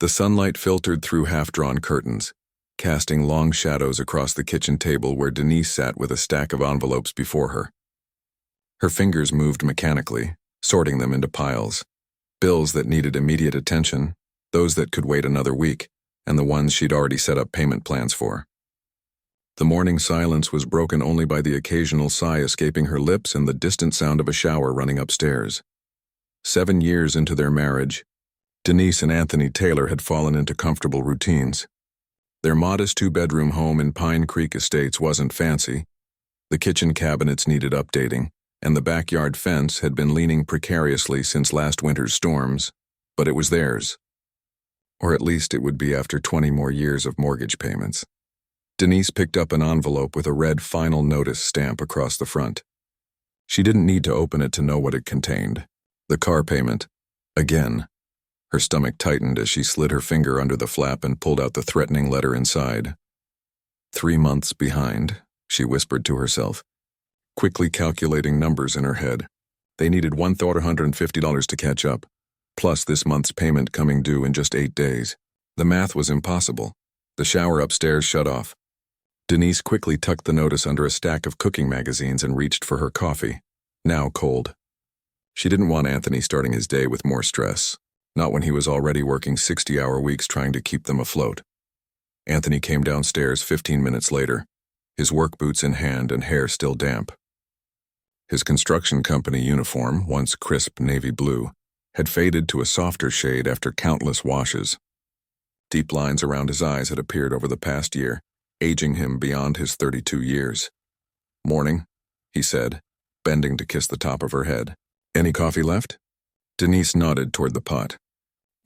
The sunlight filtered through half-drawn curtains, casting long shadows across the kitchen table where Denise sat with a stack of envelopes before her. Her fingers moved mechanically, sorting them into piles. Bills that needed immediate attention, those that could wait another week, and the ones she'd already set up payment plans for. The morning silence was broken only by the occasional sigh escaping her lips and the distant sound of a shower running upstairs. 7 years into their marriage, Denise and Anthony Taylor had fallen into comfortable routines. Their modest 2-bedroom home in Pine Creek Estates wasn't fancy. The kitchen cabinets needed updating, and the backyard fence had been leaning precariously since last winter's storms, but it was theirs. Or at least it would be after 20 more years of mortgage payments. Denise picked up an envelope with a red final notice stamp across the front. She didn't need to open it to know what it contained. The car payment. Again. Her stomach tightened as she slid her finger under the flap and pulled out the threatening letter inside. 3 months behind, she whispered to herself, quickly calculating numbers in her head. They needed $1,450 to catch up, plus this month's payment coming due in just 8 days. The math was impossible. The shower upstairs shut off. Denise quickly tucked the notice under a stack of cooking magazines and reached for her coffee, now cold. She didn't want Anthony starting his day with more stress, not when he was already working 60-hour weeks trying to keep them afloat. Anthony came downstairs 15 minutes later, his work boots in hand and hair still damp. His construction company uniform, once crisp navy blue, had faded to a softer shade after countless washes. Deep lines around his eyes had appeared over the past year, aging him beyond his 32 years. "Morning," he said, bending to kiss the top of her head. "Any coffee left?" Denise nodded toward the pot.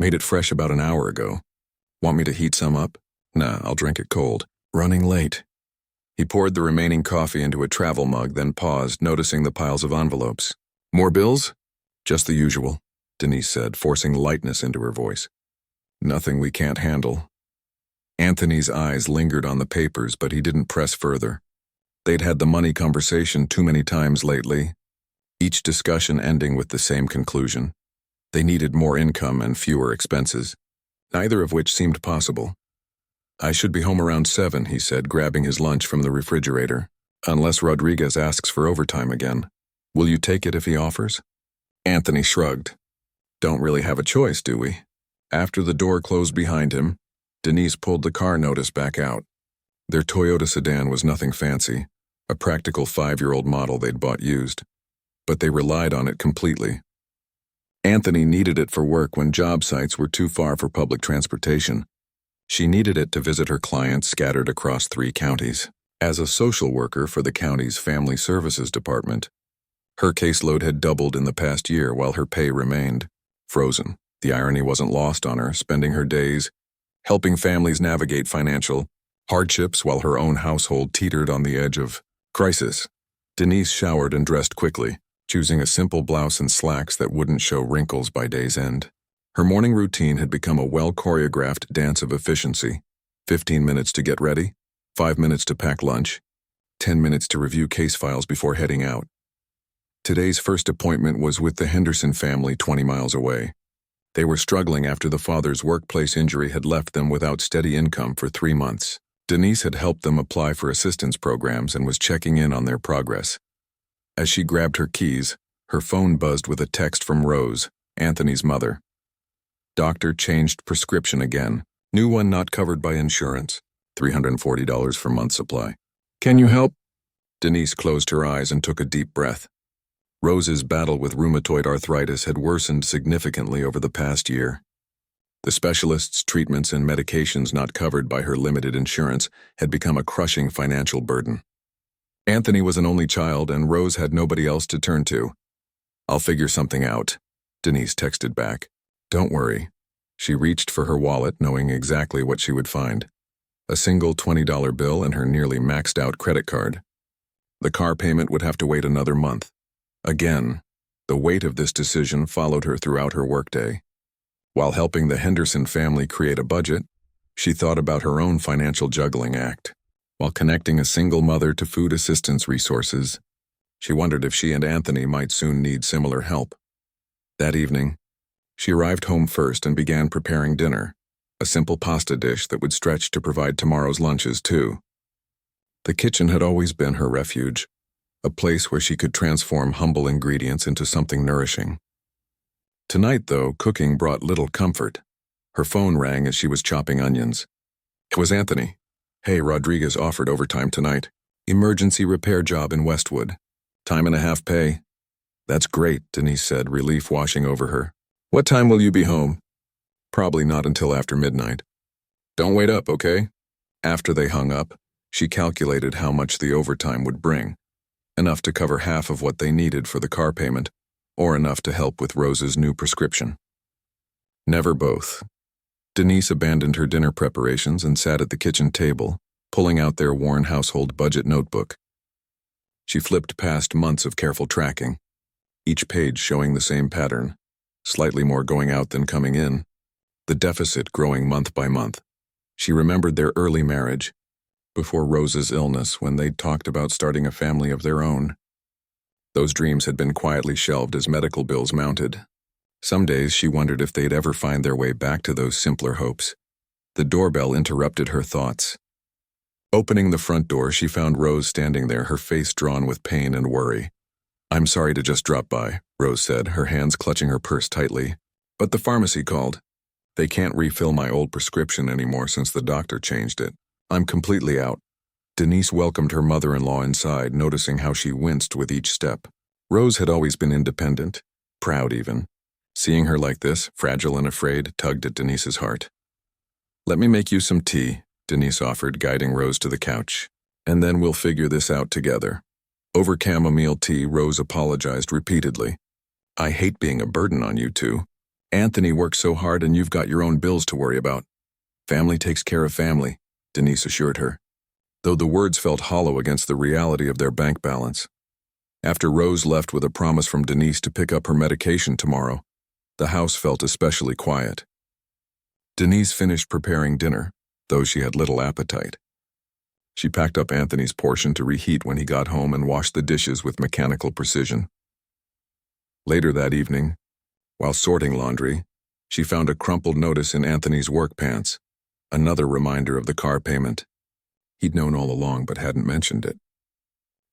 "Made it fresh about an hour ago. Want me to heat some up?" "Nah, I'll drink it cold. Running late." He poured the remaining coffee into a travel mug, then paused, noticing the piles of envelopes. "More bills?" "Just the usual," Denise said, forcing lightness into her voice. "Nothing we can't handle." Anthony's eyes lingered on the papers, but he didn't press further. They'd had the money conversation too many times lately, each discussion ending with the same conclusion. They needed more income and fewer expenses, neither of which seemed possible. "I should be home around 7, he said, grabbing his lunch from the refrigerator. "Unless Rodriguez asks for overtime again. Will you take it if he offers?" Anthony shrugged. "Don't really have a choice, do we?" After the door closed behind him, Denise pulled the car notice back out. Their Toyota sedan was nothing fancy, a practical 5-year-old model they'd bought used, but they relied on it completely. Anthony needed it for work when job sites were too far for public transportation. She needed it to visit her clients scattered across 3 counties. As a social worker for the county's Family Services Department, her caseload had doubled in the past year while her pay remained frozen. The irony wasn't lost on her, spending her days helping families navigate financial hardships while her own household teetered on the edge of crisis. Denise showered and dressed quickly, choosing a simple blouse and slacks that wouldn't show wrinkles by day's end. Her morning routine had become a well-choreographed dance of efficiency. 15 minutes to get ready, 5 minutes to pack lunch, 10 minutes to review case files before heading out. Today's first appointment was with the Henderson family 20 miles away. They were struggling after the father's workplace injury had left them without steady income for 3 months. Denise had helped them apply for assistance programs and was checking in on their progress. As she grabbed her keys, her phone buzzed with a text from Rose, Anthony's mother. "Doctor changed prescription again. New one not covered by insurance. $340 for month supply. Can you help?" Denise closed her eyes and took a deep breath. Rose's battle with rheumatoid arthritis had worsened significantly over the past year. The specialist's treatments and medications not covered by her limited insurance had become a crushing financial burden. Anthony was an only child, and Rose had nobody else to turn to. "I'll figure something out," Denise texted back. "Don't worry." She reached for her wallet, knowing exactly what she would find. A single $20 bill and her nearly maxed-out credit card. The car payment would have to wait another month. Again, the weight of this decision followed her throughout her workday. While helping the Henderson family create a budget, she thought about her own financial juggling act. While connecting a single mother to food assistance resources, she wondered if she and Anthony might soon need similar help. That evening, she arrived home first and began preparing dinner, a simple pasta dish that would stretch to provide tomorrow's lunches, too. The kitchen had always been her refuge, a place where she could transform humble ingredients into something nourishing. Tonight, though, cooking brought little comfort. Her phone rang as she was chopping onions. It was Anthony. "Hey, Rodriguez offered overtime tonight. Emergency repair job in Westwood. Time and a half pay." "That's great," Denise said, relief washing over her. "What time will you be home?" "Probably not until after midnight." "Don't wait up, okay?" After they hung up, she calculated how much the overtime would bring. Enough to cover half of what they needed for the car payment, or enough to help with Rose's new prescription. Never both. Denise abandoned her dinner preparations and sat at the kitchen table, pulling out their worn household budget notebook. She flipped past months of careful tracking, each page showing the same pattern, slightly more going out than coming in, the deficit growing month by month. She remembered their early marriage, before Rose's illness, when they'd talked about starting a family of their own. Those dreams had been quietly shelved as medical bills mounted. Some days she wondered if they'd ever find their way back to those simpler hopes. The doorbell interrupted her thoughts. Opening the front door, she found Rose standing there, her face drawn with pain and worry. "I'm sorry to just drop by," Rose said, her hands clutching her purse tightly. "But the pharmacy called. They can't refill my old prescription anymore since the doctor changed it. I'm completely out." Denise welcomed her mother-in-law inside, noticing how she winced with each step. Rose had always been independent, proud even. Seeing her like this, fragile and afraid, tugged at Denise's heart. "Let me make you some tea," Denise offered, guiding Rose to the couch. "And then we'll figure this out together." Over chamomile tea, Rose apologized repeatedly. "I hate being a burden on you two. Anthony works so hard and you've got your own bills to worry about." "Family takes care of family," Denise assured her, though the words felt hollow against the reality of their bank balance. After Rose left with a promise from Denise to pick up her medication tomorrow, the house felt especially quiet. Denise finished preparing dinner, though she had little appetite. She packed up Anthony's portion to reheat when he got home and washed the dishes with mechanical precision. Later that evening, while sorting laundry, she found a crumpled notice in Anthony's work pants, another reminder of the car payment. He'd known all along but hadn't mentioned it.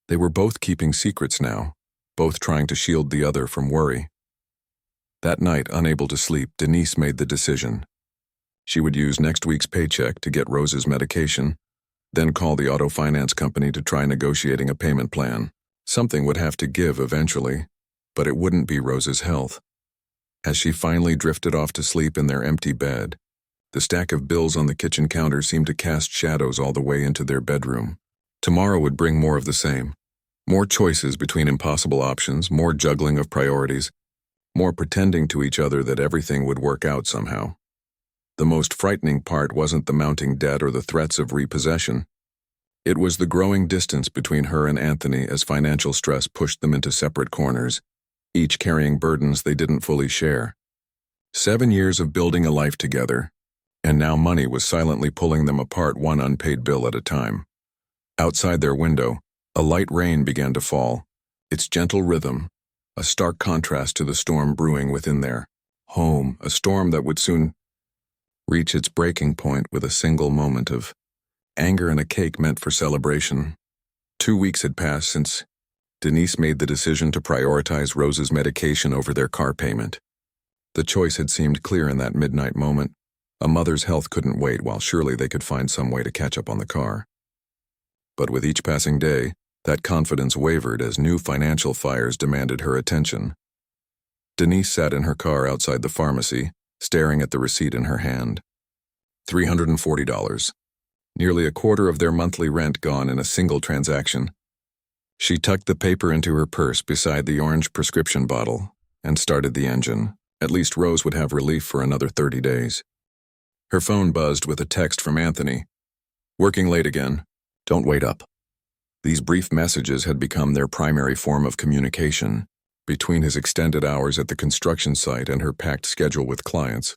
They were both keeping secrets now, both trying to shield the other from worry. That night, unable to sleep, Denise made the decision. She would use next week's paycheck to get Rose's medication, then call the auto finance company to try negotiating a payment plan. Something would have to give eventually, but it wouldn't be Rose's health. As she finally drifted off to sleep in their empty bed, the stack of bills on the kitchen counter seemed to cast shadows all the way into their bedroom. Tomorrow would bring more of the same. More choices between impossible options, more juggling of priorities, more pretending to each other that everything would work out somehow. The most frightening part wasn't the mounting debt or the threats of repossession. It was the growing distance between her and Anthony as financial stress pushed them into separate corners, each carrying burdens they didn't fully share. 7 years of building a life together, and now money was silently pulling them apart, one unpaid bill at a time. Outside their window, a light rain began to fall, its gentle rhythm a stark contrast to the storm brewing within their home, a storm that would soon reach its breaking point with a single moment of anger and a cake meant for celebration. 2 weeks had passed since Denise made the decision to prioritize Rose's medication over their car payment. The choice had seemed clear in that midnight moment. A mother's health couldn't wait, while surely they could find some way to catch up on the car. But with each passing day, that confidence wavered as new financial fires demanded her attention. Denise sat in her car outside the pharmacy, staring at the receipt in her hand. $340. Nearly a quarter of their monthly rent gone in a single transaction. She tucked the paper into her purse beside the orange prescription bottle and started the engine. At least Rose would have relief for another 30 days. Her phone buzzed with a text from Anthony. "Working late again. Don't wait up." These brief messages had become their primary form of communication. Between his extended hours at the construction site and her packed schedule with clients,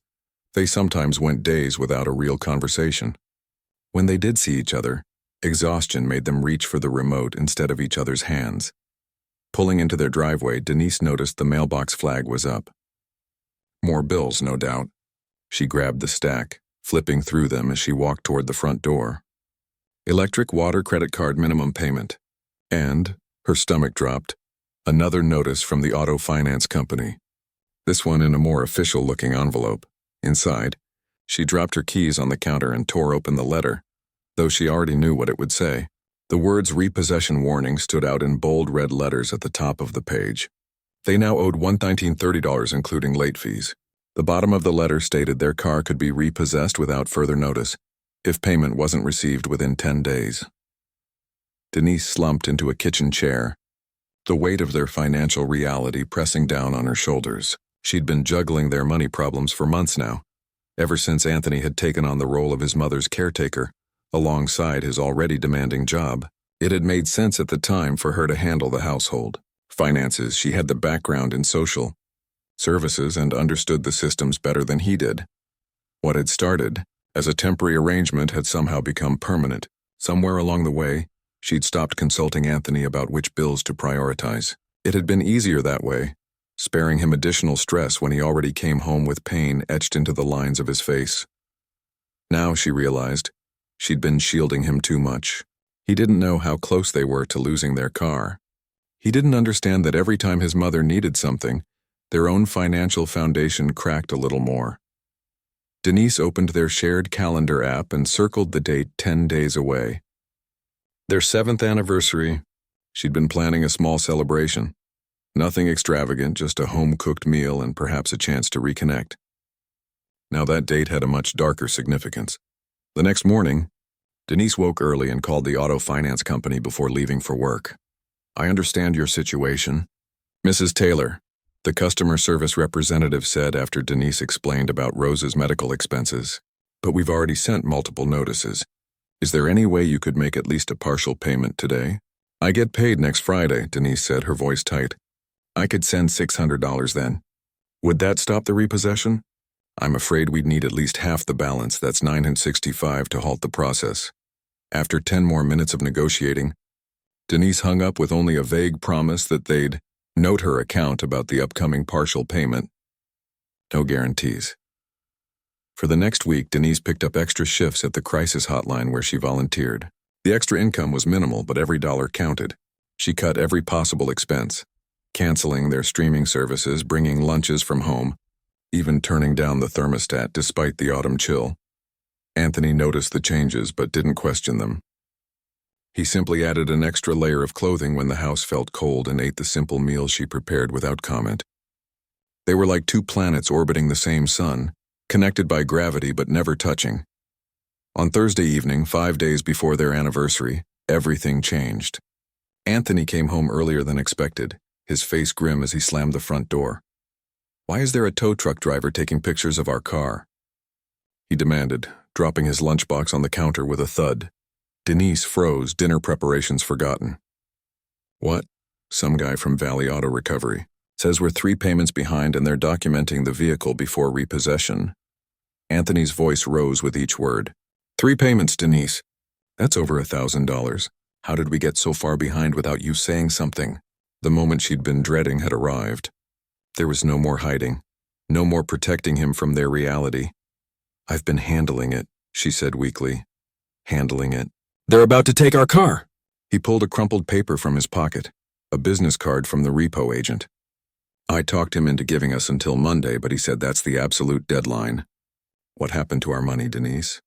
they sometimes went days without a real conversation. When they did see each other, exhaustion made them reach for the remote instead of each other's hands. Pulling into their driveway, Denise noticed the mailbox flag was up. More bills, no doubt. She grabbed the stack, flipping through them as she walked toward the front door. Electric water credit card minimum payment. And, her stomach dropped, another notice from the auto finance company. This one in a more official-looking envelope. Inside, she dropped her keys on the counter and tore open the letter, though she already knew what it would say. The words repossession warning stood out in bold red letters at the top of the page. They now owed $1,930 including late fees. The bottom of the letter stated their car could be repossessed without further notice if payment wasn't received within 10 days. Denise slumped into a kitchen chair, the weight of their financial reality pressing down on her shoulders. She'd been juggling their money problems for months now, ever since Anthony had taken on the role of his mother's caretaker, alongside his already demanding job. It had made sense at the time for her to handle the household. Finances, she had the background in social services and understood the systems better than he did. What had started as a temporary arrangement had somehow become permanent. Somewhere along the way, she'd stopped consulting Anthony about which bills to prioritize. It had been easier that way, sparing him additional stress when he already came home with pain etched into the lines of his face. Now, she realized, she'd been shielding him too much. He didn't know how close they were to losing their car. He didn't understand that every time his mother needed something, their own financial foundation cracked a little more. Denise opened their shared calendar app and circled the date 10 days away. Their 7th anniversary. She'd been planning a small celebration. Nothing extravagant, just a home-cooked meal and perhaps a chance to reconnect. Now that date had a much darker significance. The next morning, Denise woke early and called the auto finance company before leaving for work. "I understand your situation, Mrs. Taylor," the customer service representative said after Denise explained about Rose's medical expenses. "But we've already sent multiple notices. Is there any way you could make at least a partial payment today?" "I get paid next Friday," Denise said, her voice tight. "I could send $600 then. Would that stop the repossession?" "I'm afraid we'd need at least half the balance, that's $965, to halt the process." After 10 more minutes of negotiating, Denise hung up with only a vague promise that they'd note her account about the upcoming partial payment. No guarantees. For the next week, Denise picked up extra shifts at the crisis hotline where she volunteered. The extra income was minimal, but every dollar counted. She cut every possible expense, canceling their streaming services, bringing lunches from home, even turning down the thermostat despite the autumn chill. Anthony noticed the changes but didn't question them. He simply added an extra layer of clothing when the house felt cold and ate the simple meals she prepared without comment. They were like two planets orbiting the same sun, connected by gravity but never touching. On Thursday evening, 5 days before their anniversary, everything changed. Anthony came home earlier than expected, his face grim as he slammed the front door. "Why is there a tow truck driver taking pictures of our car?" he demanded, dropping his lunchbox on the counter with a thud. Denise froze, dinner preparations forgotten. "What?" "Some guy from Valley Auto Recovery. Says we're 3 payments behind and they're documenting the vehicle before repossession." Anthony's voice rose with each word. 3 payments, Denise. That's over $1,000. How did we get so far behind without you saying something?" The moment she'd been dreading had arrived. There was no more hiding, no more protecting him from their reality. "I've been handling it," she said weakly. "Handling it." "They're about to take our car." He pulled a crumpled paper from his pocket, a business card from the repo agent. "I talked him into giving us until Monday, but he said that's the absolute deadline." "What happened to our money, Denise?"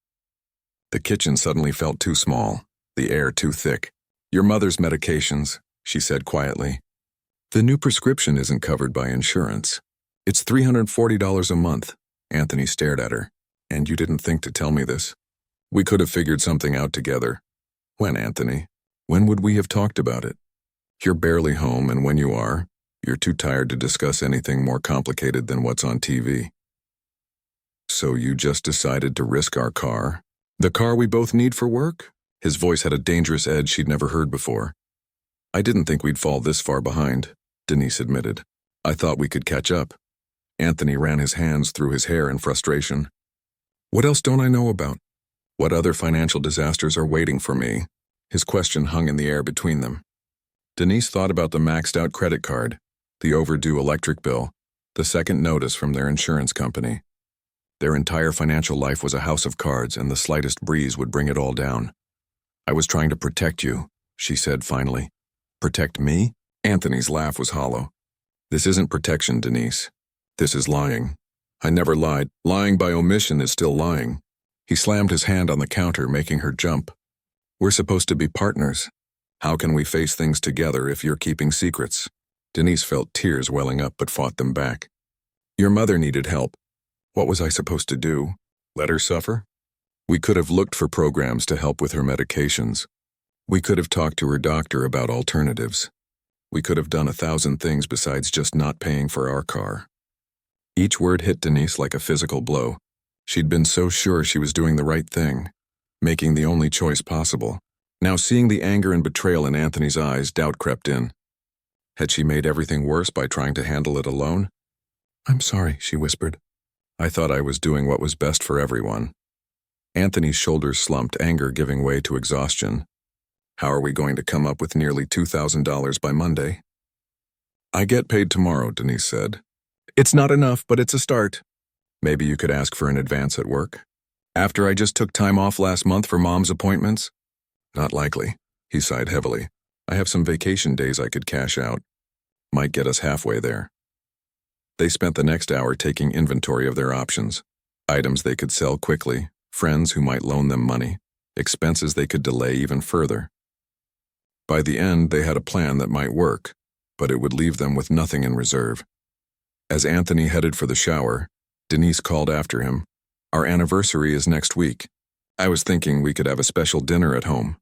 The kitchen suddenly felt too small, the air too thick. "Your mother's medications," she said quietly. "The new prescription isn't covered by insurance. It's $340 a month." Anthony stared at her. "And you didn't think to tell me this? We could have figured something out together." "When, Anthony? When would we have talked about it? You're barely home, and when you are, you're too tired to discuss anything more complicated than what's on TV. So you just decided to risk our car? The car we both need for work?" His voice had a dangerous edge she'd never heard before. "I didn't think we'd fall this far behind," Denise admitted. "I thought we could catch up." Anthony ran his hands through his hair in frustration. "What else don't I know about? What other financial disasters are waiting for me?" His question hung in the air between them. Denise thought about the maxed-out credit card, the overdue electric bill, the second notice from their insurance company. Their entire financial life was a house of cards, and the slightest breeze would bring it all down. "I was trying to protect you," she said finally. "Protect me?" Anthony's laugh was hollow. "This isn't protection, Denise. This is lying. I never lied. Lying by omission is still lying." He slammed his hand on the counter, making her jump. "We're supposed to be partners. How can we face things together if you're keeping secrets?" Denise felt tears welling up but fought them back. "Your mother needed help. What was I supposed to do? Let her suffer? We could have looked for programs to help with her medications. We could have talked to her doctor about alternatives. We could have done 1,000 things besides just not paying for our car." Each word hit Denise like a physical blow. She'd been so sure she was doing the right thing, making the only choice possible. Now, seeing the anger and betrayal in Anthony's eyes, doubt crept in. Had she made everything worse by trying to handle it alone? "I'm sorry," she whispered. "I thought I was doing what was best for everyone." Anthony's shoulders slumped, anger giving way to exhaustion. "How are we going to come up with nearly $2,000 by Monday?" "I get paid tomorrow," Denise said. "It's not enough, but it's a start." "Maybe you could ask for an advance at work? After I just took time off last month for Mom's appointments?" "Not likely." He sighed heavily. "I have some vacation days I could cash out. Might get us halfway there." They spent the next hour taking inventory of their options. Items they could sell quickly, friends who might loan them money, expenses they could delay even further. By the end, they had a plan that might work, but it would leave them with nothing in reserve. As Anthony headed for the shower, Denise called after him. "Our anniversary is next week. I was thinking we could have a special dinner at home."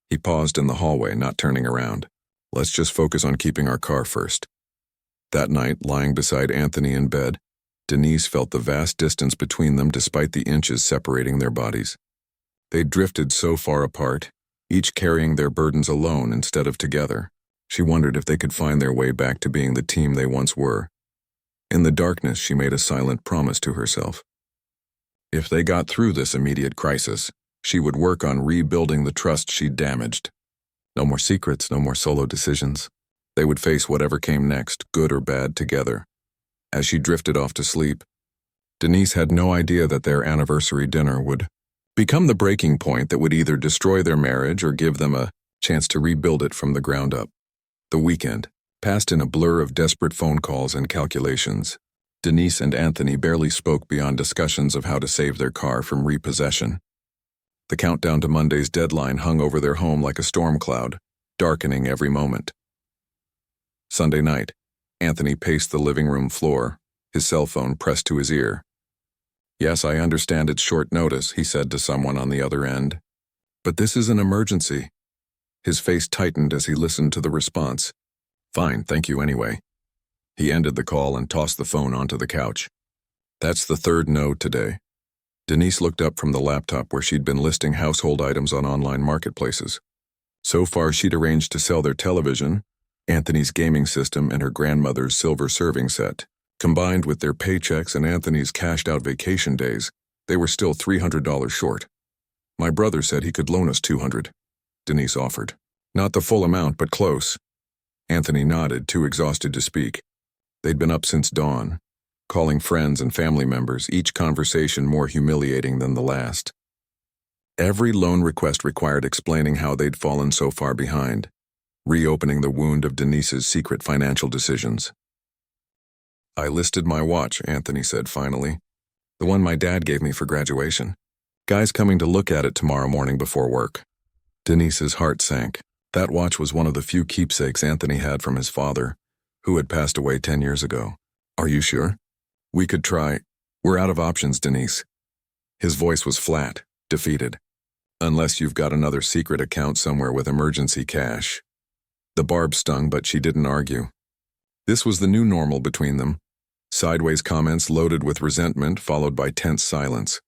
He paused in the hallway, not turning around. "Let's just focus on keeping our car first." That night, lying beside Anthony in bed, Denise felt the vast distance between them despite the inches separating their bodies. They drifted so far apart, each carrying their burdens alone instead of together. She wondered if they could find their way back to being the team they once were. In the darkness, she made a silent promise to herself. If they got through this immediate crisis, she would work on rebuilding the trust she'd damaged. No more secrets, no more solo decisions. They would face whatever came next, good or bad, together. As she drifted off to sleep, Denise had no idea that their anniversary dinner would become the breaking point that would either destroy their marriage or give them a chance to rebuild it from the ground up. The weekend passed in a blur of desperate phone calls and calculations. Denise and Anthony barely spoke beyond discussions of how to save their car from repossession. The countdown to Monday's deadline hung over their home like a storm cloud, darkening every moment. Sunday night, Anthony paced the living room floor, his cell phone pressed to his ear. "Yes, I understand it's short notice," he said to someone on the other end. "But this is an emergency." His face tightened as he listened to the response. "Fine, thank you anyway." He ended the call and tossed the phone onto the couch. That's the third no today. Denise looked up from the laptop where she'd been listing household items on online marketplaces. So far, she'd arranged to sell their television, Anthony's gaming system, and her grandmother's silver serving set. Combined with their paychecks and Anthony's cashed-out vacation days, they were still $300 short. "My brother said he could loan us $200, Denise offered. "Not the full amount, but close." Anthony nodded, too exhausted to speak. They'd been up since dawn, calling friends and family members, each conversation more humiliating than the last. Every loan request required explaining how they'd fallen so far behind, reopening the wound of Denise's secret financial decisions. "I listed my watch," Anthony said finally. "The one my dad gave me for graduation. Guy's coming to look at it tomorrow morning before work." Denise's heart sank. That watch was one of the few keepsakes Anthony had from his father, who had passed away 10 years ago. "Are you sure? We could try. We're out of options, Denise." His voice was flat, defeated. "Unless you've got another secret account somewhere with emergency cash." The barb stung, but she didn't argue. This was the new normal between them. Sideways comments loaded with resentment, followed by tense silence.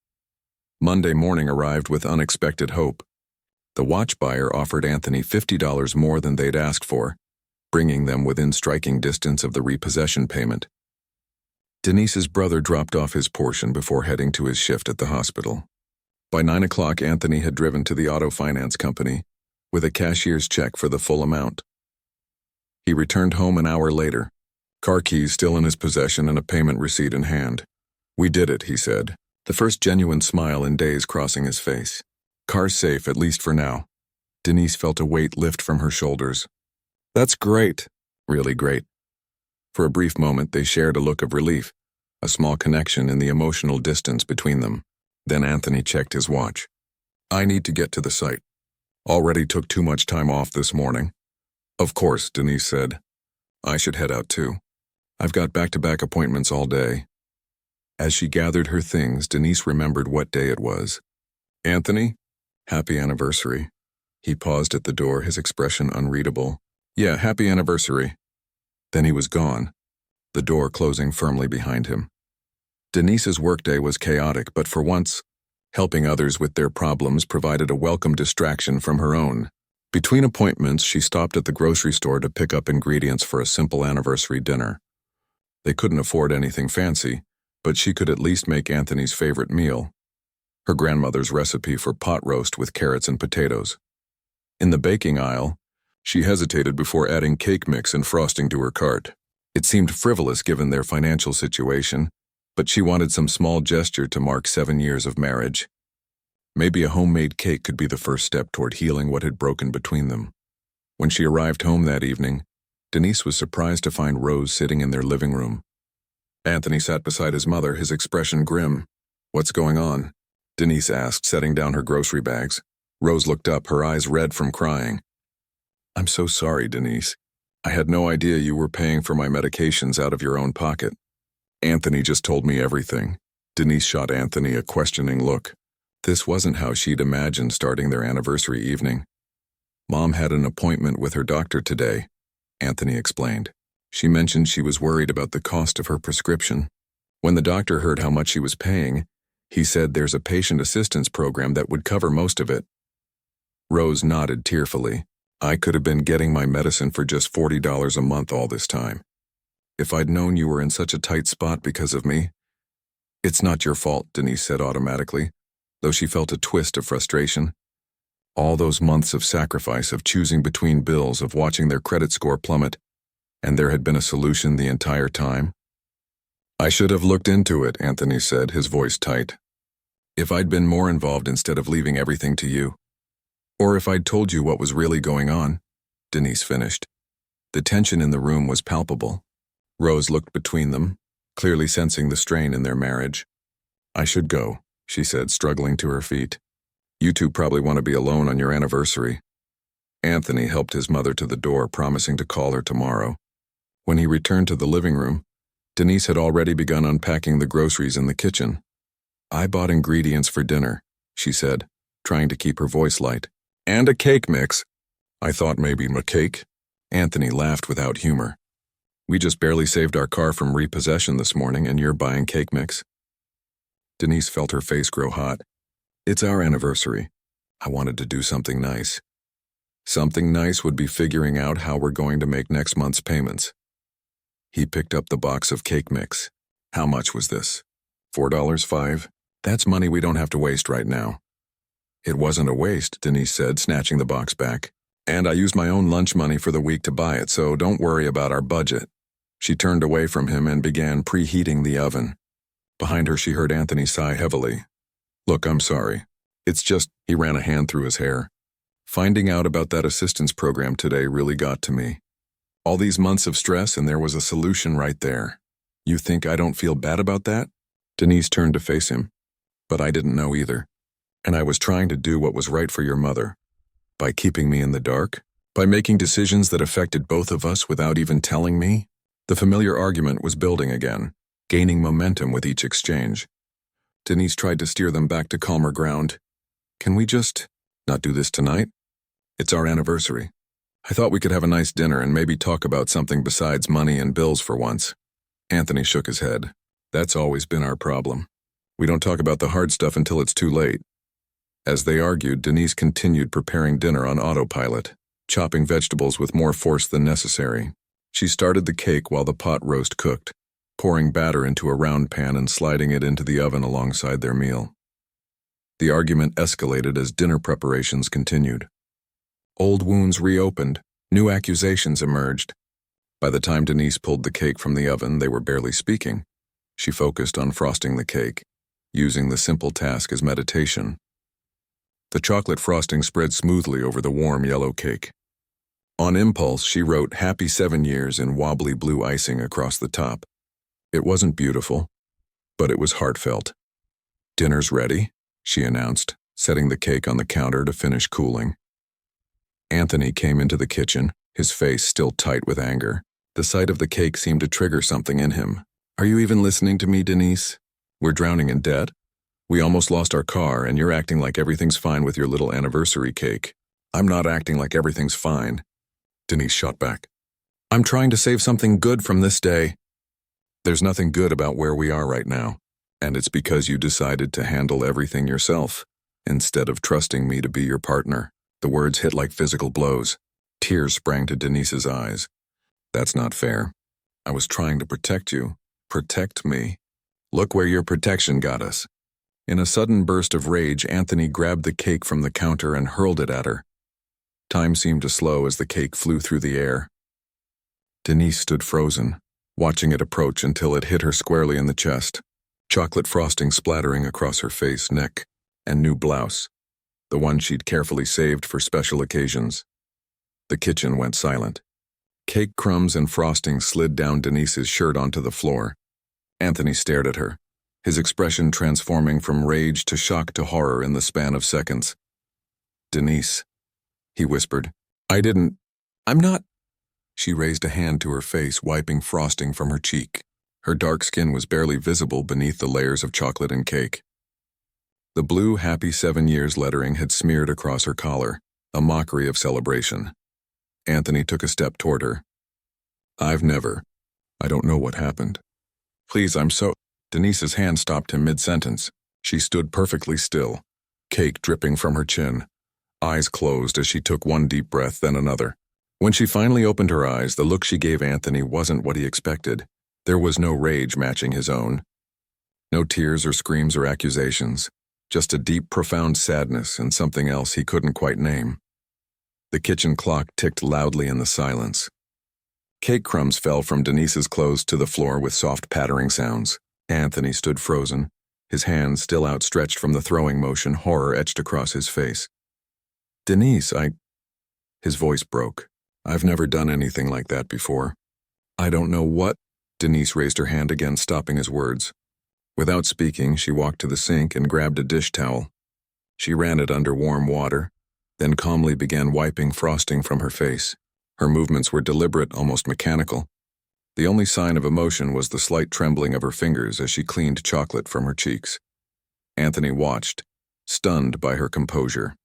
Monday morning arrived with unexpected hope. The watch buyer offered Anthony $50 more than they'd asked for, bringing them within striking distance of the repossession payment. Denise's brother dropped off his portion before heading to his shift at the hospital. By 9 o'clock, Anthony had driven to the auto finance company with a cashier's check for the full amount. He returned home an hour later, car keys still in his possession and a payment receipt in hand. "We did it," he said, the first genuine smile in days crossing his face. Car's safe, at least for now. Denise felt a weight lift from her shoulders. That's great. Really great. For a brief moment, they shared a look of relief, a small connection in the emotional distance between them. Then Anthony checked his watch. I need to get to the site. Already took too much time off this morning. Of course, Denise said. I should head out too. I've got back-to-back appointments all day. As she gathered her things, Denise remembered what day it was. Anthony? Happy anniversary. He paused at the door, his expression unreadable. Yeah, happy anniversary. Then he was gone, the door closing firmly behind him. Denise's workday was chaotic, but for once, helping others with their problems provided a welcome distraction from her own. Between appointments, she stopped at the grocery store to pick up ingredients for a simple anniversary dinner. They couldn't afford anything fancy, but she could at least make Anthony's favorite meal, her grandmother's recipe for pot roast with carrots and potatoes. In the baking aisle, she hesitated before adding cake mix and frosting to her cart. It seemed frivolous given their financial situation, but she wanted some small gesture to mark 7 years of marriage. Maybe a homemade cake could be the first step toward healing what had broken between them. When she arrived home that evening, Denise was surprised to find Rose sitting in their living room. Anthony sat beside his mother, his expression grim. What's going on? Denise asked, setting down her grocery bags. Rose looked up, her eyes red from crying. I'm so sorry, Denise. I had no idea you were paying for my medications out of your own pocket. Anthony just told me everything. Denise shot Anthony a questioning look. This wasn't how she'd imagined starting their anniversary evening. Mom had an appointment with her doctor today, Anthony explained. She mentioned she was worried about the cost of her prescription. When the doctor heard how much she was paying, he said there's a patient assistance program that would cover most of it. Rose nodded tearfully. I could have been getting my medicine for just $40 a month all this time. If I'd known you were in such a tight spot because of me. It's not your fault, Denise said automatically, though she felt a twist of frustration. All those months of sacrifice, of choosing between bills, of watching their credit score plummet, and there had been a solution the entire time. I should have looked into it, Anthony said, his voice tight. If I'd been more involved instead of leaving everything to you. Or if I'd told you what was really going on, Denise finished. The tension in the room was palpable. Rose looked between them, clearly sensing the strain in their marriage. I should go, she said, struggling to her feet. You two probably want to be alone on your anniversary. Anthony helped his mother to the door, promising to call her tomorrow. When he returned to the living room, Denise had already begun unpacking the groceries in the kitchen. I bought ingredients for dinner, she said, trying to keep her voice light. And a cake mix. I thought maybe a cake. Anthony laughed without humor. We just barely saved our car from repossession this morning, and you're buying cake mix. Denise felt her face grow hot. It's our anniversary. I wanted to do something nice. Something nice would be figuring out how we're going to make next month's payments. He picked up the box of cake mix. How much was this? $4.05? That's money we don't have to waste right now. It wasn't a waste, Denise said, snatching the box back. And I used my own lunch money for the week to buy it, so don't worry about our budget. She turned away from him and began preheating the oven. Behind her, she heard Anthony sigh heavily. Look, I'm sorry. It's just, he ran a hand through his hair. Finding out about that assistance program today really got to me. All these months of stress, and there was a solution right there. You think I don't feel bad about that? Denise turned to face him. But I didn't know either. And I was trying to do what was right for your mother. By keeping me in the dark? By making decisions that affected both of us without even telling me? The familiar argument was building again, gaining momentum with each exchange. Denise tried to steer them back to calmer ground. Can we just not do this tonight? It's our anniversary. I thought we could have a nice dinner and maybe talk about something besides money and bills for once. Anthony shook his head. That's always been our problem. We don't talk about the hard stuff until it's too late. As they argued, Denise continued preparing dinner on autopilot, chopping vegetables with more force than necessary. She started the cake while the pot roast cooked, pouring batter into a round pan and sliding it into the oven alongside their meal. The argument escalated as dinner preparations continued. Old wounds reopened, new accusations emerged. By the time Denise pulled the cake from the oven, they were barely speaking. She focused on frosting the cake. using the simple task as meditation. The chocolate frosting spread smoothly over the warm yellow cake. On impulse, she wrote "Happy 7 years" in wobbly blue icing across the top. It wasn't beautiful, but it was heartfelt. "Dinner's ready," she announced, setting the cake on the counter to finish cooling. Anthony came into the kitchen, his face still tight with anger. The sight of the cake seemed to trigger something in him. "Are you even listening to me, Denise? We're drowning in debt. We almost lost our car, and you're acting like everything's fine with your little anniversary cake." "I'm not acting like everything's fine," Denise shot back. "I'm trying to save something good from this day." "There's nothing good about where we are right now, and it's because you decided to handle everything yourself, instead of trusting me to be your partner." The words hit like physical blows. Tears sprang to Denise's eyes. "That's not fair. I was trying to protect you. Protect me. Look where your protection got us." In a sudden burst of rage, Anthony grabbed the cake from the counter and hurled it at her. Time seemed to slow as the cake flew through the air. Denise stood frozen, watching it approach until it hit her squarely in the chest, chocolate frosting splattering across her face, neck, and new blouse, the one she'd carefully saved for special occasions. The kitchen went silent. Cake crumbs and frosting slid down Denise's shirt onto the floor. Anthony stared at her, his expression transforming from rage to shock to horror in the span of seconds. "Denise," he whispered. I'm not." She raised a hand to her face, wiping frosting from her cheek. Her dark skin was barely visible beneath the layers of chocolate and cake. The blue "Happy 7 years" lettering had smeared across her collar, a mockery of celebration. Anthony took a step toward her. I don't know what happened. Please, Denise's hand stopped him mid-sentence. She stood perfectly still, cake dripping from her chin, eyes closed as she took one deep breath, then another. When she finally opened her eyes, the look she gave Anthony wasn't what he expected. There was no rage matching his own. No tears or screams or accusations. Just a deep, profound sadness and something else he couldn't quite name. The kitchen clock ticked loudly in the silence. Cake crumbs fell from Denise's clothes to the floor with soft pattering sounds. Anthony stood frozen, his hands still outstretched from the throwing motion, horror etched across his face. "Denise, His voice broke. "I've never done anything like that before." "I don't know what—" Denise raised her hand again, stopping his words. Without speaking, she walked to the sink and grabbed a dish towel. She ran it under warm water, then calmly began wiping frosting from her face. Her movements were deliberate, almost mechanical. The only sign of emotion was the slight trembling of her fingers as she cleaned chocolate from her cheeks. Anthony watched, stunned by her composure.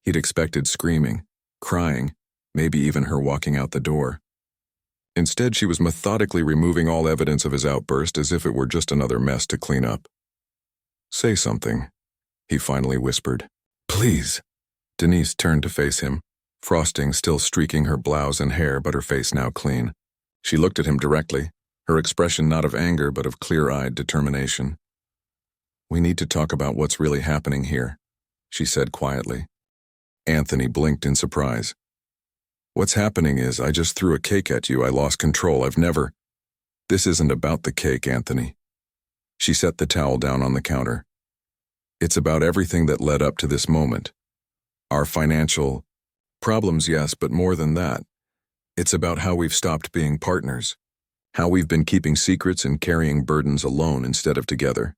He'd expected screaming, crying, maybe even her walking out the door. Instead, she was methodically removing all evidence of his outburst as if it were just another mess to clean up. "Say something," he finally whispered. "Please." Denise turned to face him, frosting still streaking her blouse and hair, but her face now clean. She looked at him directly, her expression not of anger but of clear-eyed determination. "We need to talk about what's really happening here," she said quietly. Anthony blinked in surprise. "What's happening is I just threw a cake at you. I lost control. This isn't about the cake, Anthony." She set the towel down on the counter. "It's about everything that led up to this moment. Our financial problems, yes, but more than that. It's about how we've stopped being partners, how we've been keeping secrets and carrying burdens alone instead of together."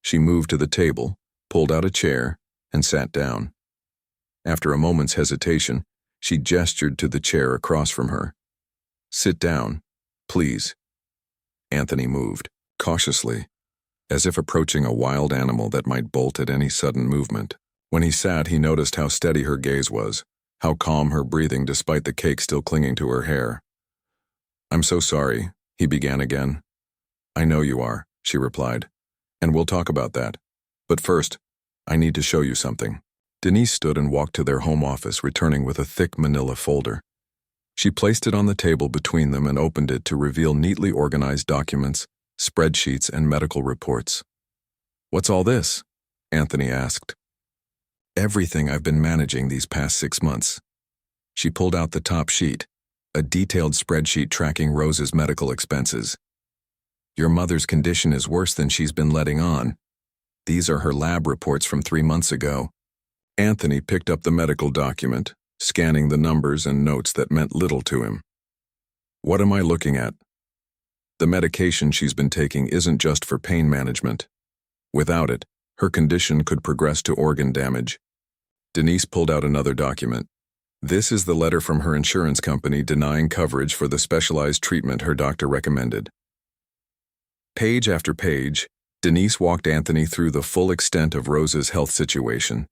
She moved to the table, pulled out a chair, and sat down. After a moment's hesitation, she gestured to the chair across from her. "Sit down, please." Anthony moved, cautiously, as if approaching a wild animal that might bolt at any sudden movement. When he sat, he noticed how steady her gaze was, how calm her breathing despite the cake still clinging to her hair. "I'm so sorry," he began again. "I know you are," she replied, "and we'll talk about that. But first, I need to show you something." Denise stood and walked to their home office, returning with a thick manila folder. She placed it on the table between them and opened it to reveal neatly organized documents, spreadsheets, and medical reports. "What's all this?" Anthony asked. "Everything I've been managing these past 6 months." She pulled out the top sheet, a detailed spreadsheet tracking Rose's medical expenses. "Your mother's condition is worse than she's been letting on," These are her lab reports from 3 months ago. Anthony picked up the medical document, scanning the numbers and notes that meant little to him. What am I looking at? The medication she's been taking isn't just for pain management. Without it, her condition could progress to organ damage. Denise pulled out another document. This is the letter from her insurance company denying coverage for the specialized treatment her doctor recommended. Page after page, Denise walked Anthony through the full extent of Rose's health situation.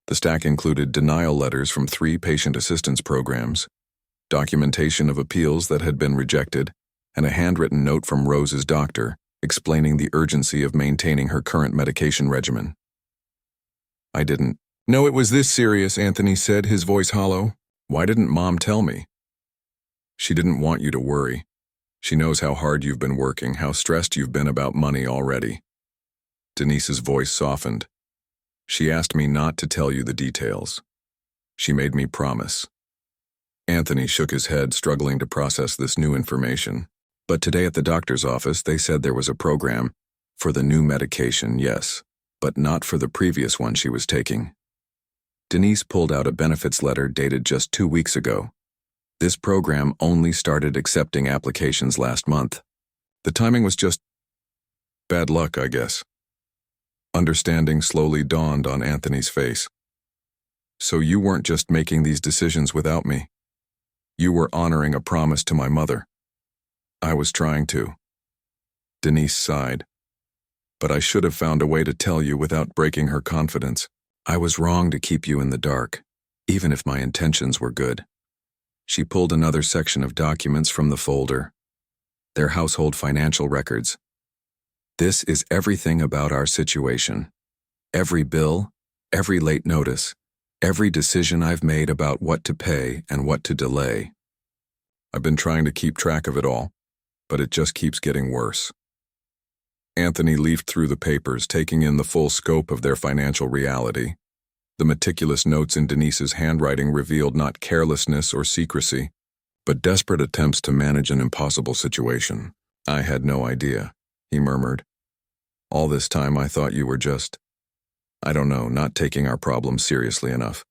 The stack included denial letters from 3 patient assistance programs, documentation of appeals that had been rejected, and a handwritten note from Rose's doctor explaining the urgency of maintaining her current medication regimen. I didn't know it was this serious, Anthony said, his voice hollow. Why didn't Mom tell me? She didn't want you to worry. She knows how hard you've been working, how stressed you've been about money already. Denise's voice softened. She asked me not to tell you the details. She made me promise. Anthony shook his head, struggling to process this new information. But today at the doctor's office, they said there was a program for the new medication, yes, but not for the previous one she was taking. Denise pulled out a benefits letter dated just 2 weeks ago. This program only started accepting applications last month. The timing was just bad luck, I guess. Understanding slowly dawned on Anthony's face. So you weren't just making these decisions without me. You were honoring a promise to my mother. I was trying to. Denise sighed. But I should have found a way to tell you without breaking her confidence. I was wrong to keep you in the dark, even if my intentions were good. She pulled another section of documents from the folder. Their household financial records. This is everything about our situation. Every bill, every late notice, every decision I've made about what to pay and what to delay. I've been trying to keep track of it all, but it just keeps getting worse. Anthony leafed through the papers, taking in the full scope of their financial reality. The meticulous notes in Denise's handwriting revealed not carelessness or secrecy, but desperate attempts to manage an impossible situation. I had no idea, he murmured. All this time I thought you were just, I don't know, not taking our problems seriously enough.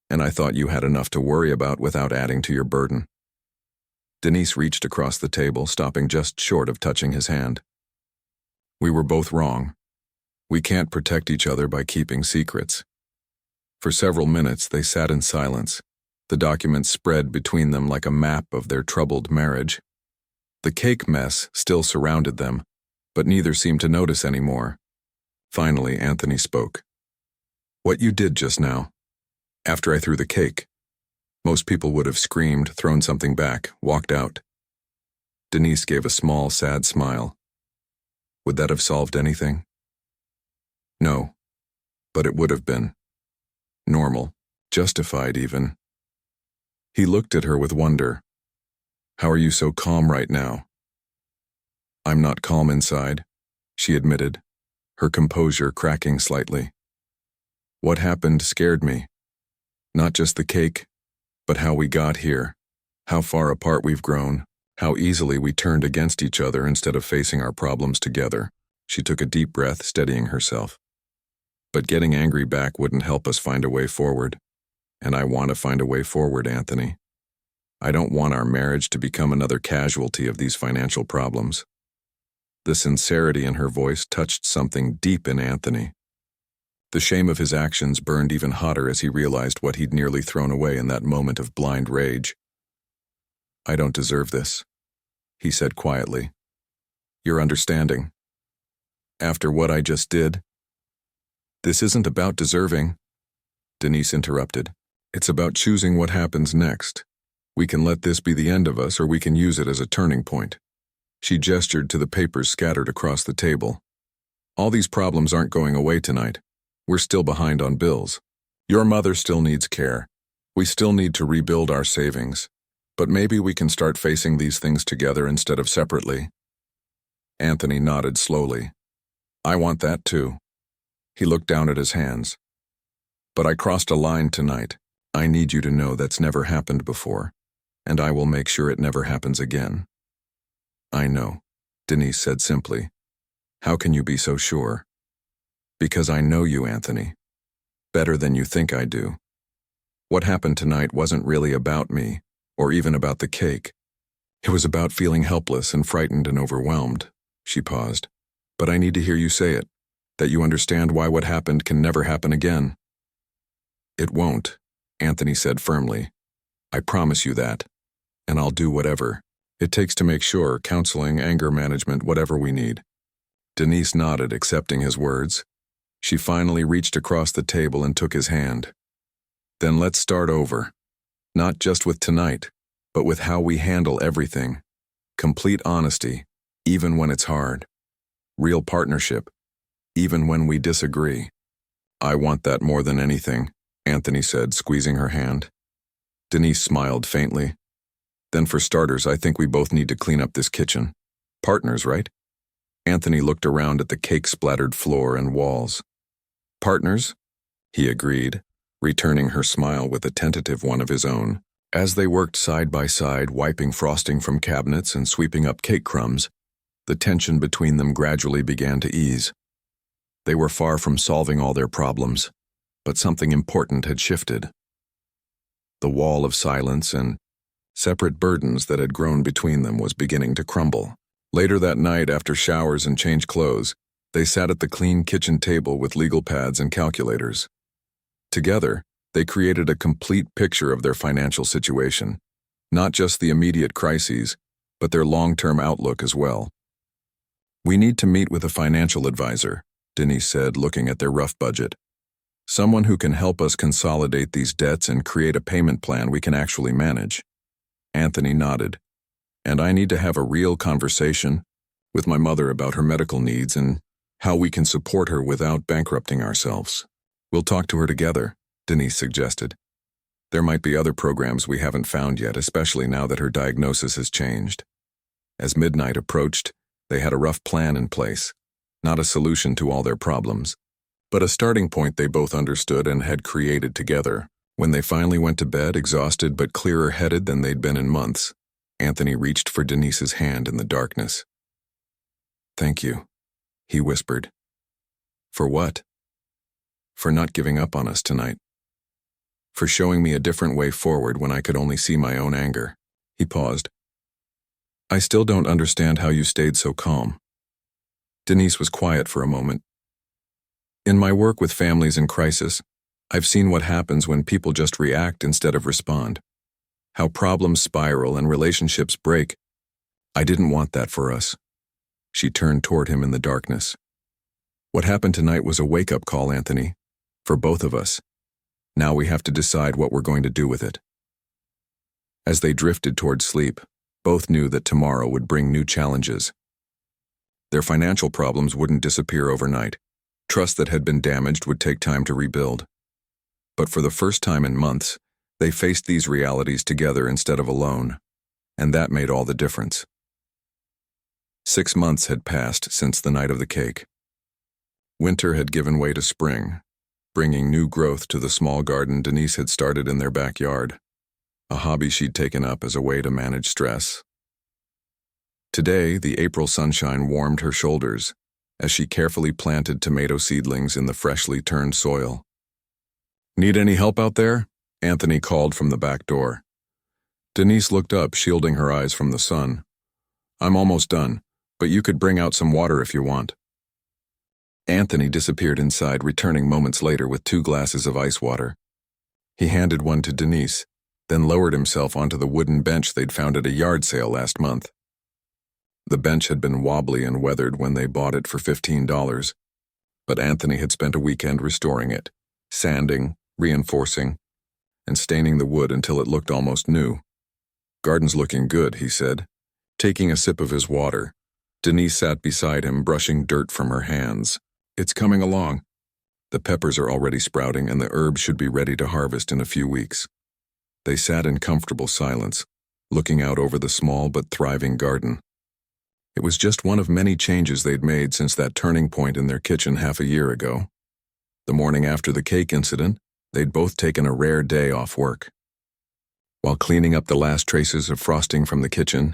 And I thought you had enough to worry about without adding to your burden. Denise reached across the table, stopping just short of touching his hand. We were both wrong. We can't protect each other by keeping secrets. For several minutes they sat in silence, the documents spread between them like a map of their troubled marriage. The cake mess still surrounded them, but neither seemed to notice anymore. Finally, Anthony spoke. What you did just now, after I threw the cake. Most people would have screamed, thrown something back, walked out. Denise gave a small, sad smile. Would that have solved anything? No, but it would have been. Normal, justified even. He looked at her with wonder. How are you so calm right now? I'm not calm inside, she admitted, her composure cracking slightly. What happened scared me. Not just the cake, but how we got here, how far apart we've grown, how easily we turned against each other instead of facing our problems together. She took a deep breath, steadying herself. But getting angry back wouldn't help us find a way forward. And I want to find a way forward, Anthony. I don't want our marriage to become another casualty of these financial problems. The sincerity in her voice touched something deep in Anthony. The shame of his actions burned even hotter as he realized what he'd nearly thrown away in that moment of blind rage. I don't deserve this, he said quietly. You're understanding. After what I just did. This isn't about deserving, Denise interrupted. It's about choosing what happens next. We can let this be the end of us, or we can use it as a turning point. She gestured to the papers scattered across the table. All these problems aren't going away tonight. We're still behind on bills. Your mother still needs care. We still need to rebuild our savings. But maybe we can start facing these things together instead of separately. Anthony nodded slowly. I want that too. He looked down at his hands. But I crossed a line tonight. I need you to know that's never happened before, and I will make sure it never happens again. I know, Denise said simply. How can you be so sure? Because I know you, Anthony. Better than you think I do. What happened tonight wasn't really about me, or even about the cake. It was about feeling helpless and frightened and overwhelmed. She paused. But I need to hear you say it, that you understand why what happened can never happen again. It won't, Anthony said firmly. I promise you that. And I'll do whatever it takes to make sure, counseling, anger management, whatever we need. Denise nodded, accepting his words. She finally reached across the table and took his hand. Then let's start over. Not just with tonight, but with how we handle everything. Complete honesty, even when it's hard. Real partnership, even when we disagree. I want that more than anything, Anthony said, squeezing her hand. Denise smiled faintly. Then for starters, I think we both need to clean up this kitchen. Partners, right? Anthony looked around at the cake-splattered floor and walls. Partners? He agreed, returning her smile with a tentative one of his own. As they worked side by side, wiping frosting from cabinets and sweeping up cake crumbs, the tension between them gradually began to ease. They were far from solving all their problems, but something important had shifted. The wall of silence and separate burdens that had grown between them was beginning to crumble. Later that night, after showers and changed clothes, they sat at the clean kitchen table with legal pads and calculators. Together, they created a complete picture of their financial situation, not just the immediate crises, but their long-term outlook as well. We need to meet with a financial advisor, Denise said, looking at their rough budget. Someone who can help us consolidate these debts and create a payment plan we can actually manage. Anthony nodded. And I need to have a real conversation with my mother about her medical needs and how we can support her without bankrupting ourselves. We'll talk to her together, Denise suggested. There might be other programs we haven't found yet, especially now that her diagnosis has changed. As midnight approached, they had a rough plan in place, not a solution to all their problems, but a starting point they both understood and had created together. When they finally went to bed, exhausted but clearer-headed than they'd been in months, Anthony reached for Denise's hand in the darkness. Thank you, he whispered. For what? For not giving up on us tonight. For showing me a different way forward when I could only see my own anger. He paused. I still don't understand how you stayed so calm. Denise was quiet for a moment. In my work with families in crisis, I've seen what happens when people just react instead of respond. How problems spiral and relationships break. I didn't want that for us. She turned toward him in the darkness. What happened tonight was a wake-up call, Anthony. For both of us. Now we have to decide what we're going to do with it. As they drifted toward sleep, both knew that tomorrow would bring new challenges. Their financial problems wouldn't disappear overnight. Trust that had been damaged would take time to rebuild. But for the first time in months, they faced these realities together instead of alone, and that made all the difference. 6 months had passed since the night of the cake. Winter had given way to spring, bringing new growth to the small garden Denise had started in their backyard, a hobby she'd taken up as a way to manage stress. Today, the April sunshine warmed her shoulders as she carefully planted tomato seedlings in the freshly turned soil. Need any help out there? Anthony called from the back door. Denise looked up, shielding her eyes from the sun. I'm almost done, but you could bring out some water if you want. Anthony disappeared inside, returning moments later with 2 glasses of ice water. He handed one to Denise, then lowered himself onto the wooden bench they'd found at a yard sale last month. The bench had been wobbly and weathered when they bought it for $15, but Anthony had spent a weekend restoring it, sanding, reinforcing, and staining the wood until it looked almost new. Garden's looking good, he said, taking a sip of his water. Denise sat beside him, brushing dirt from her hands. It's coming along. The peppers are already sprouting and the herbs should be ready to harvest in a few weeks. They sat in comfortable silence, looking out over the small but thriving garden. It was just one of many changes they'd made since that turning point in their kitchen half a year ago. The morning after the cake incident, they'd both taken a rare day off work. While cleaning up the last traces of frosting from the kitchen,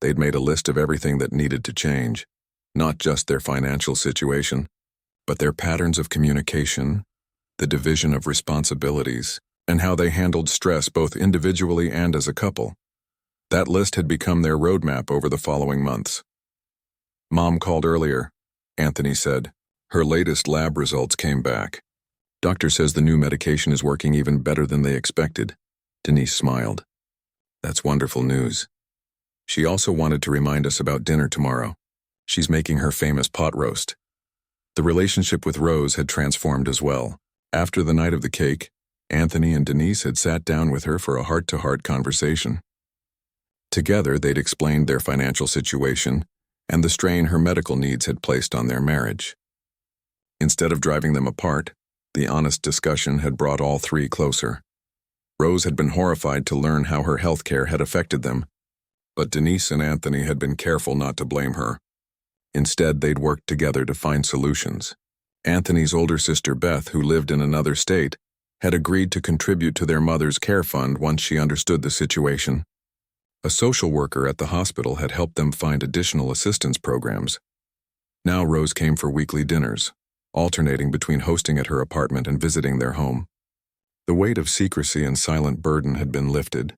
they'd made a list of everything that needed to change, not just their financial situation, but their patterns of communication, the division of responsibilities, and how they handled stress both individually and as a couple. That list had become their roadmap over the following months. Mom called earlier, Anthony said. Her latest lab results came back. Doctor says the new medication is working even better than they expected. Denise smiled. That's wonderful news. She also wanted to remind us about dinner tomorrow. She's making her famous pot roast. The relationship with Rose had transformed as well. After the night of the cake, Anthony and Denise had sat down with her for a heart-to-heart conversation. Together, they'd explained their financial situation and the strain her medical needs had placed on their marriage. Instead of driving them apart, the honest discussion had brought all three closer. Rose had been horrified to learn how her health care had affected them, but Denise and Anthony had been careful not to blame her. Instead, they'd worked together to find solutions. Anthony's older sister Beth, who lived in another state, had agreed to contribute to their mother's care fund once she understood the situation. A social worker at the hospital had helped them find additional assistance programs. Now Rose came for weekly dinners, alternating between hosting at her apartment and visiting their home. The weight of secrecy and silent burden had been lifted,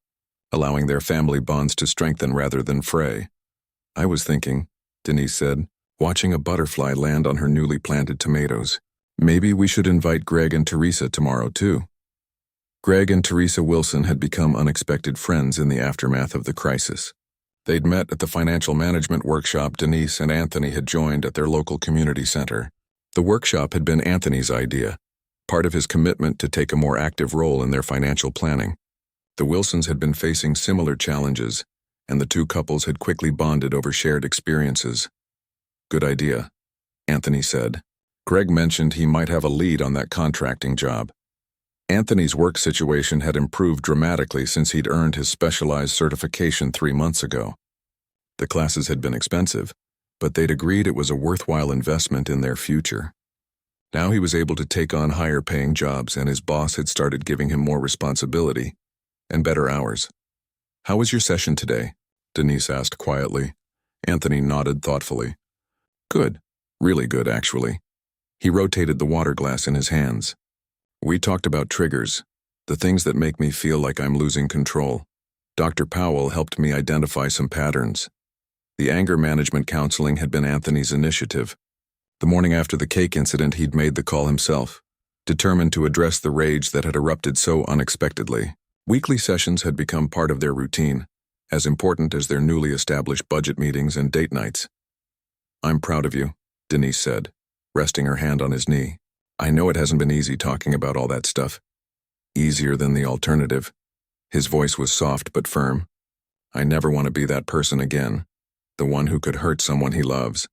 allowing their family bonds to strengthen rather than fray. I was thinking, Denise said, watching a butterfly land on her newly planted tomatoes. Maybe we should invite Greg and Teresa tomorrow too. Greg and Teresa Wilson had become unexpected friends in the aftermath of the crisis. They'd met at the financial management workshop Denise and Anthony had joined at their local community center. The workshop had been Anthony's idea, part of his commitment to take a more active role in their financial planning. The Wilsons had been facing similar challenges, and the two couples had quickly bonded over shared experiences. Good idea, Anthony said. Greg mentioned he might have a lead on that contracting job. Anthony's work situation had improved dramatically since he'd earned his specialized certification 3 months ago. The classes had been expensive, but they'd agreed it was a worthwhile investment in their future. Now he was able to take on higher-paying jobs, and his boss had started giving him more responsibility and better hours. How was your session today? Denise asked quietly. Anthony nodded thoughtfully. Good. Really good, actually. He rotated the water glass in his hands. We talked about triggers, the things that make me feel like I'm losing control. Dr. Powell helped me identify some patterns. The anger management counseling had been Anthony's initiative. The morning after the cake incident, he'd made the call himself, determined to address the rage that had erupted so unexpectedly. Weekly sessions had become part of their routine, as important as their newly established budget meetings and date nights. I'm proud of you, Denise said, resting her hand on his knee. I know it hasn't been easy talking about all that stuff. Easier than the alternative. His voice was soft but firm. I never want to be that person again, the one who could hurt someone he loves.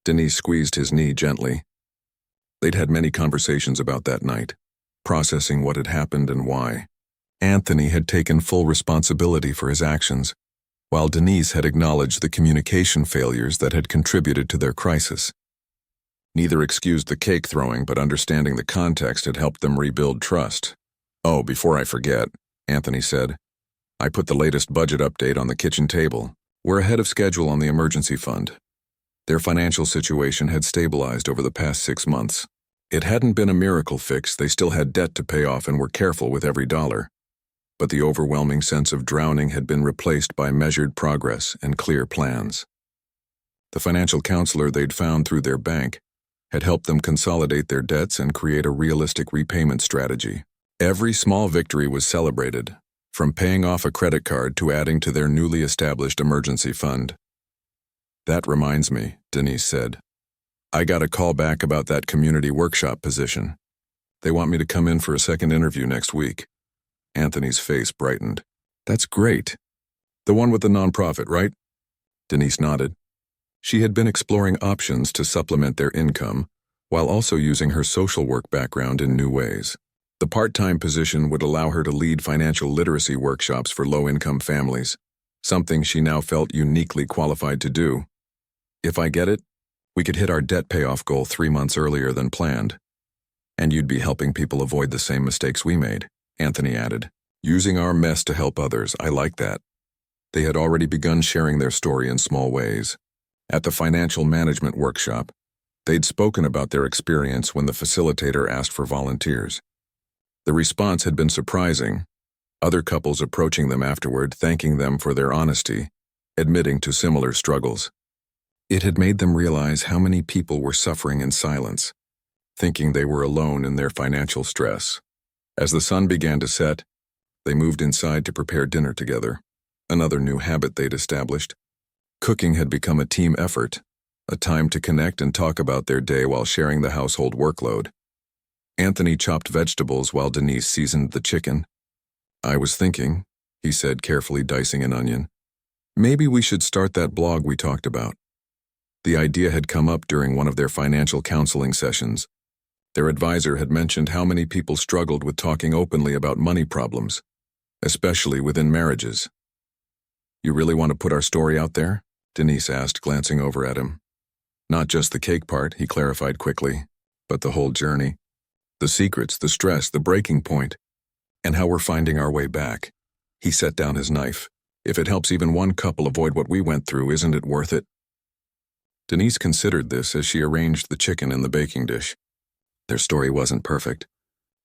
Denise squeezed his knee gently. They'd had many conversations about that night, processing what had happened and why. Anthony had taken full responsibility for his actions, while Denise had acknowledged the communication failures that had contributed to their crisis. Neither excused the cake throwing, but understanding the context had helped them rebuild trust. Oh, before I forget, Anthony said, I put the latest budget update on the kitchen table. We're ahead of schedule on the emergency fund. Their financial situation had stabilized over the past 6 months. It hadn't been a miracle fix, they still had debt to pay off and were careful with every dollar. But the overwhelming sense of drowning had been replaced by measured progress and clear plans. The financial counselor they'd found through their bank had helped them consolidate their debts and create a realistic repayment strategy. Every small victory was celebrated, from paying off a credit card to adding to their newly established emergency fund. That reminds me, Denise said. I got a call back about that community workshop position. They want me to come in for a second interview next week. Anthony's face brightened. That's great. The one with the nonprofit, right? Denise nodded. She had been exploring options to supplement their income, while also using her social work background in new ways. The part-time position would allow her to lead financial literacy workshops for low-income families, something she now felt uniquely qualified to do. If I get it, we could hit our debt payoff goal 3 months earlier than planned. And you'd be helping people avoid the same mistakes we made, Anthony added. Using our mess to help others, I like that. They had already begun sharing their story in small ways. At the financial management workshop, They'd spoken about their experience when the facilitator asked for volunteers. The response had been surprising, other couples approaching them afterward thanking them for their honesty, admitting to similar struggles. It had made them realize how many people were suffering in silence, thinking they were alone in their financial stress. As the sun began to set, they moved inside to prepare dinner together, another new habit they'd established. Cooking had become a team effort, a time to connect and talk about their day while sharing the household workload. Anthony chopped vegetables while Denise seasoned the chicken. "I was thinking," he said, carefully dicing an onion, "maybe we should start that blog we talked about." The idea had come up during one of their financial counseling sessions. Their advisor had mentioned how many people struggled with talking openly about money problems, especially within marriages. "You really want to put our story out there?" Denise asked, glancing over at him. "Not just the cake part," he clarified quickly, "but the whole journey. The secrets, the stress, the breaking point, and how we're finding our way back." He set down his knife. "If it helps even one couple avoid what we went through, isn't it worth it?" Denise considered this as she arranged the chicken in the baking dish. Their story wasn't perfect.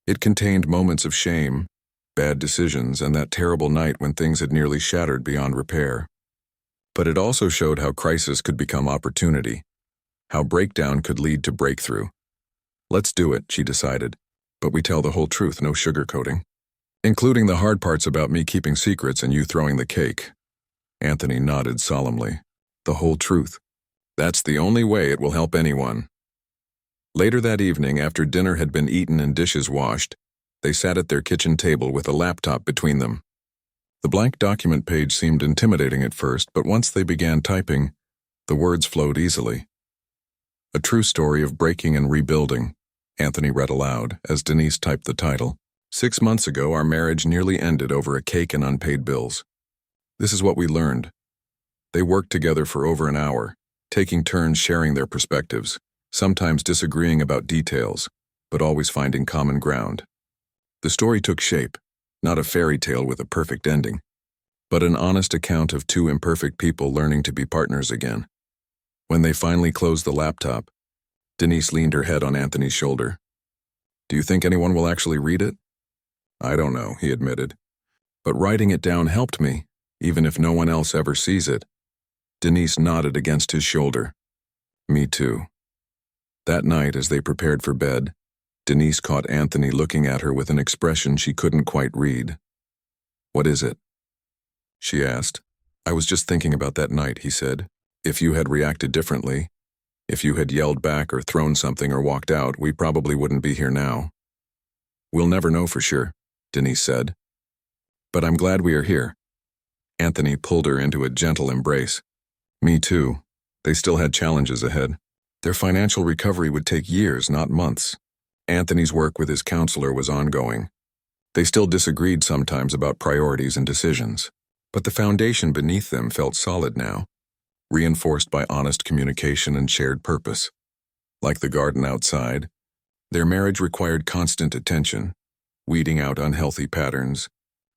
It contained moments of shame, bad decisions, and that terrible night when things had nearly shattered beyond repair. But it also showed how crisis could become opportunity, how breakdown could lead to breakthrough. "Let's do it," she decided, "but we tell the whole truth, no sugarcoating. Including the hard parts about me keeping secrets and you throwing the cake." Anthony nodded solemnly. "The whole truth. That's the only way it will help anyone." Later that evening, after dinner had been eaten and dishes washed, they sat at their kitchen table with a laptop between them. The blank document page seemed intimidating at first, but once they began typing, the words flowed easily. "A true story of breaking and rebuilding," Anthony read aloud as Denise typed the title. "6 months ago, our marriage nearly ended over a cake and unpaid bills. This is what we learned." They worked together for over an hour, taking turns sharing their perspectives, sometimes disagreeing about details, but always finding common ground. The story took shape, not a fairy tale with a perfect ending, but an honest account of two imperfect people learning to be partners again. When they finally closed the laptop, Denise leaned her head on Anthony's shoulder. "Do you think anyone will actually read it?" "I don't know," he admitted. "But writing it down helped me, even if no one else ever sees it." Denise nodded against his shoulder. "Me too." That night, as they prepared for bed, Denise caught Anthony looking at her with an expression she couldn't quite read. "What is it?" she asked. "I was just thinking about that night," he said. "If you had reacted differently, if you had yelled back or thrown something or walked out, we probably wouldn't be here now." "We'll never know for sure," Denise said. "But I'm glad we are here." Anthony pulled her into a gentle embrace. "Me too." They still had challenges ahead. Their financial recovery would take years, not months. Anthony's work with his counselor was ongoing. They still disagreed sometimes about priorities and decisions, but the foundation beneath them felt solid now, reinforced by honest communication and shared purpose. Like the garden outside, their marriage required constant attention, weeding out unhealthy patterns,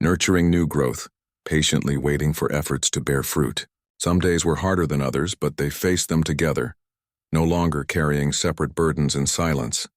nurturing new growth, patiently waiting for efforts to bear fruit. Some days were harder than others, but they faced them together, no longer carrying separate burdens in silence.